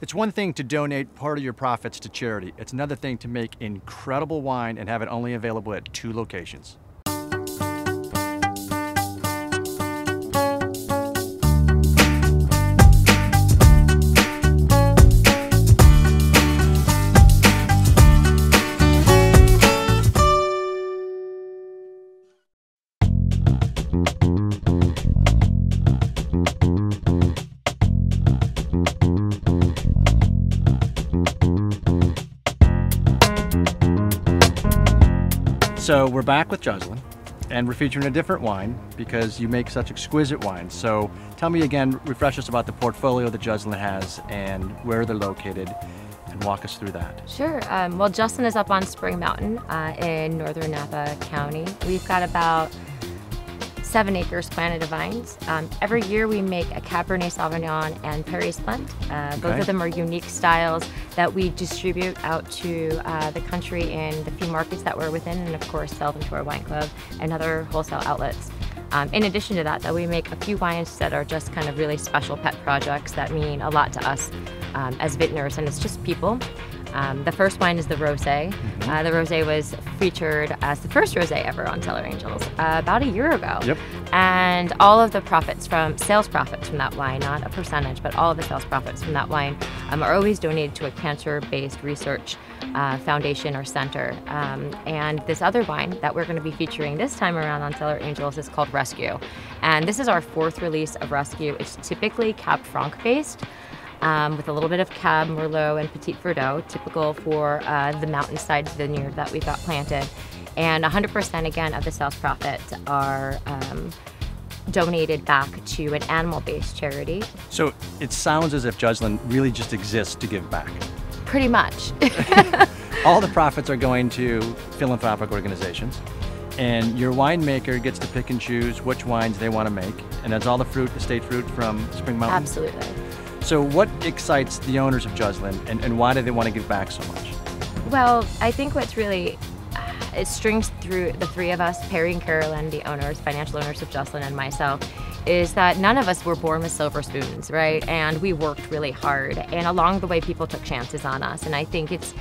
It's one thing to donate part of your profits to charity. It's another thing to make incredible wine and have it only available at 2 locations. So we're back with Juslyn, and we're featuring a different wine because you make such exquisite wines. So tell me again, refresh us about the portfolio that Juslyn has and where they're located, and walk us through that. Sure. Well, Juslyn is up on Spring Mountain in northern Napa County. We've got about 7 acres planted of vines. Every year we make a Cabernet Sauvignon and Paris blend. Both of them are unique styles that we distribute out to the country in the few markets that we're within, and of course sell them to our wine club and other wholesale outlets. In addition to that, we make a few wines that are just kind of really special pet projects that mean a lot to us as vintners, and it's just people. The first wine is the rosé. The rosé was featured as the first rosé ever on Cellar Angels about a year ago. Yep. And all of the profits sales profits from that wine, not a percentage, but all of the sales profits from that wine are always donated to a cancer-based research foundation or center. And this other wine that we're going to be featuring this time around on Cellar Angels is called Rescue. And this is our 4th release of Rescue. It's typically Cab Franc based. With a little bit of Cab, Merlot, and Petit Verdot, typical for the mountainside vineyard that we've got planted. And 100% again of the sales profits are donated back to an animal-based charity. So it sounds as if Juslyn really just exists to give back. Pretty much. All the profits are going to philanthropic organizations, and your winemaker gets to pick and choose which wines they want to make, and that's all the fruit, estate fruit from Spring Mountain? Absolutely. So what excites the owners of Juslyn, and why do they want to give back so much? Well, I think what's really, it strings through the 3 of us, Perry and Carolyn, the owners, financial owners of Juslyn, and myself, is that none of us were born with silver spoons, right? And we worked really hard, and along the way people took chances on us, and I think it's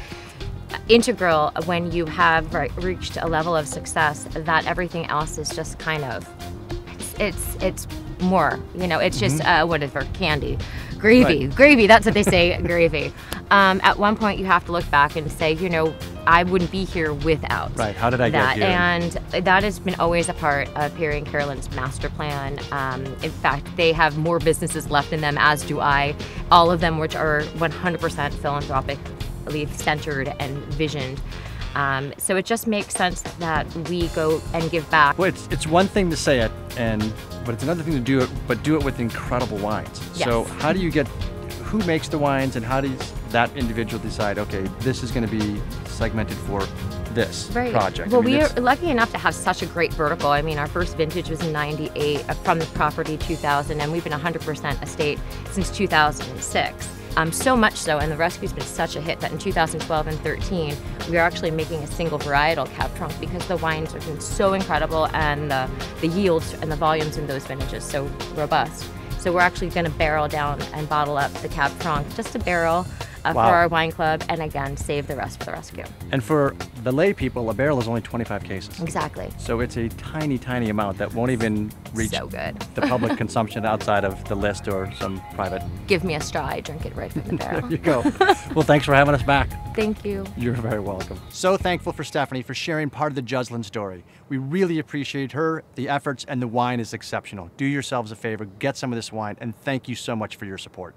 integral when you have reached a level of success that everything else is just kind of, it's more, you know, it's just whatever, candy. Gravy, right. Gravy, that's what they say, gravy. At one point you have to look back and say, you know, I wouldn't be here without Right, how did I that. get here? And that has been always a part of Perry and Carolyn's master plan. In fact, they have more businesses left in them, as do I, all of them which are 100% philanthropically centered and visioned. So it just makes sense that we go and give back. Well, it's one thing to say it, but it's another thing to do it, but do it with incredible wines. Yes. So how do you get, who makes the wines, and how does that individual decide, okay, this is going to be segmented for this project? Well, we are lucky enough to have such a great vertical. I mean, our first vintage was in '98 from the property 2000, and we've been 100% estate since 2006. So much so, and the Rescue's been such a hit that in 2012 and 13, we are actually making a single varietal Cab Franc because the wines have been so incredible and the yields and the volumes in those vintages so robust. So we're actually going to barrel down and bottle up the Cab Franc, just a barrel for our wine club, and again, save the rest for the Rescue. And for the lay people, a barrel is only 25 cases. Exactly. So it's a tiny, tiny amount that won't even reach the public consumption outside of the list or some private. Give me a straw, I drink it right from the barrel. There you go. Well, thanks for having us back. Thank you. You're very welcome. So thankful for Stephanie for sharing part of the Juslyn story. We really appreciate her, the efforts, and the wine is exceptional. Do yourselves a favor, get some of this wine, and thank you so much for your support.